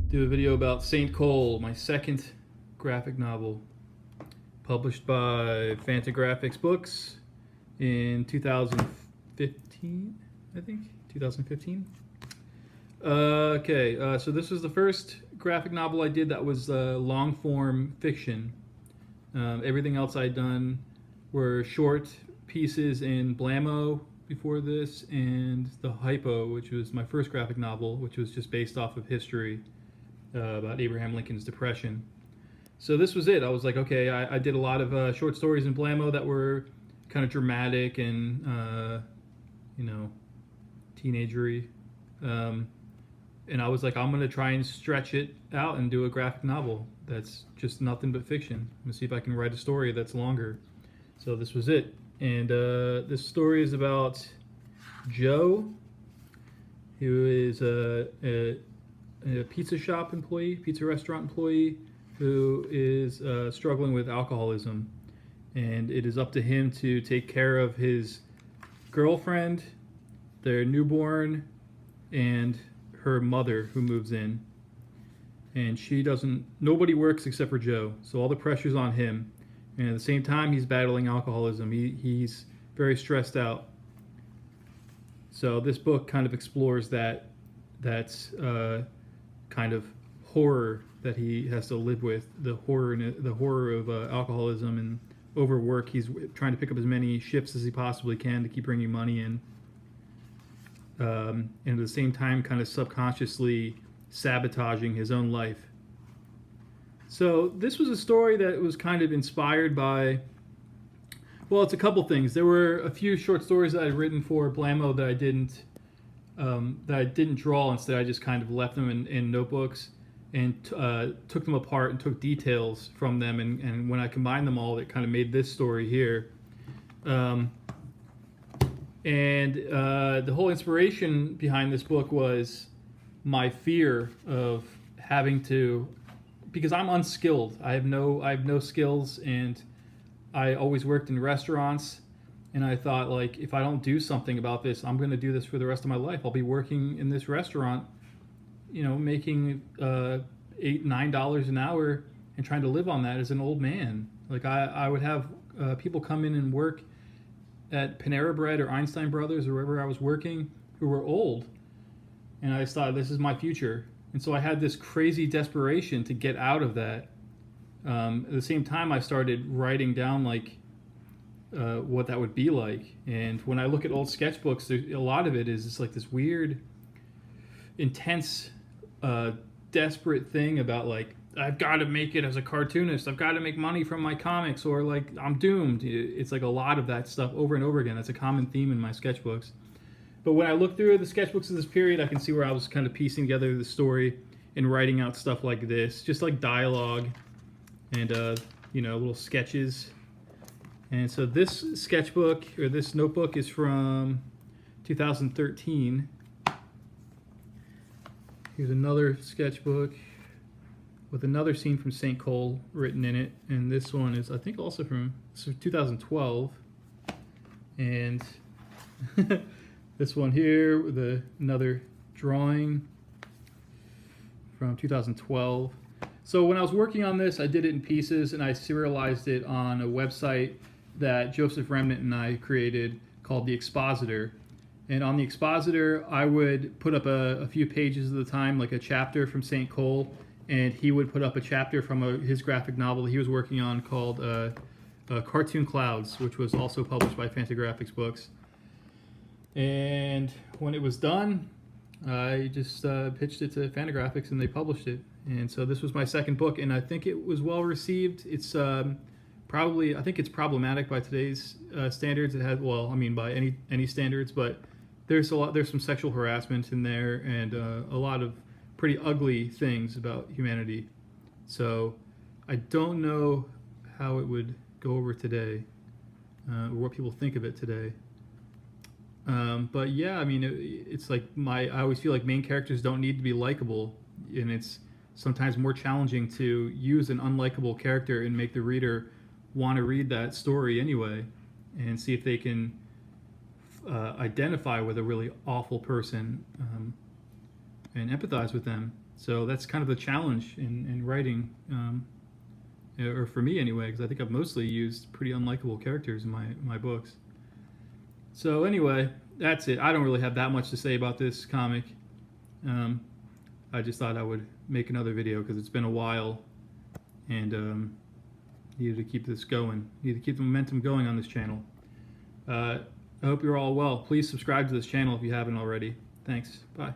do a video about Saint Cole, my second graphic novel, published by Fantagraphics Books in 2015, I think, 2015. So this was the first graphic novel I did that was long form fiction. Everything else I'd done were short pieces in Blammo before this, and the Hypo, which was my first graphic novel, which was just based off of history about Abraham Lincoln's Depression. So this was it. I was like, okay, I did a lot of short stories in Blammo that were kind of dramatic and, teenagery. And I was like, I'm going to try and stretch it out and do a graphic novel that's just nothing but fiction. I'm going to see if I can write a story that's longer. So this was it. And this story is about Joe, who is a pizza shop employee, pizza restaurant employee, who is struggling with alcoholism. And it is up to him to take care of his girlfriend, their newborn, and her mother who moves in. And nobody works except for Joe, so all the pressure's on him. And at the same time, he's battling alcoholism. He's very stressed out. So this book kind of explores that kind of horror that he has to live with, the horror of alcoholism and overwork. He's trying to pick up as many shifts as he possibly can to keep bringing money in. And at the same time kind of subconsciously sabotaging his own life. So this was a story that was kind of inspired by, well, it's a couple things. There were a few short stories that I'd written for Blammo that I didn't draw. Instead, I just kind of left them in notebooks and took them apart and took details from them. And when I combined them all, it kind of made this story here. The whole inspiration behind this book was my fear of having to, because I'm unskilled. I have no skills, and I always worked in restaurants. And I thought, like, if I don't do something about this, I'm going to do this for the rest of my life. I'll be working in this restaurant, making $8-9 an hour and trying to live on that as an old man. Like I would have people come in and work at Panera Bread or Einstein Brothers or wherever I was working who were old. And I just thought, this is my future. And so I had this crazy desperation to get out of that. At the same time, I started writing down what that would be like. And when I look at old sketchbooks, a lot of it is just like this weird, intense, desperate thing about like, I've got to make it as a cartoonist. I've got to make money from my comics, or like I'm doomed. It's like a lot of that stuff over and over again. That's a common theme in my sketchbooks. But when I look through the sketchbooks of this period, I can see where I was kind of piecing together the story and writing out stuff like this, just like dialogue and little sketches. And so this sketchbook or this notebook is from 2013. Here's another sketchbook with another scene from St. Cole written in it. And this one is, I think, also from 2012. And this one here with another drawing from 2012. So when I was working on this, I did it in pieces, and I serialized it on a website that Joseph Remnant and I created called The Expositor. And on The Expositor, I would put up a few pages at a time, like a chapter from St. Cole, and he would put up a chapter from his graphic novel that he was working on called Cartoon Clouds, which was also published by Fantagraphics Books. And when it was done, I just pitched it to Fantagraphics, and they published it. And so this was my second book, and I think it was well received. It's I think it's problematic by today's standards. It had, by any standards, but there's some sexual harassment in there, and a lot of pretty ugly things about humanity. So I don't know how it would go over today, or what people think of it today. But yeah, I mean, it's like I always feel like main characters don't need to be likable, and it's sometimes more challenging to use an unlikable character and make the reader want to read that story anyway, and see if they can identify with a really awful person and empathize with them. So that's kind of the challenge in writing, or for me anyway, because I think I've mostly used pretty unlikable characters in my books. So anyway, that's it. I don't really have that much to say about this comic. I just thought I would make another video because it's been a while, and needed to keep this going. Needed to keep the momentum going on this channel. I hope you're all well. Please subscribe to this channel if you haven't already. Thanks. Bye.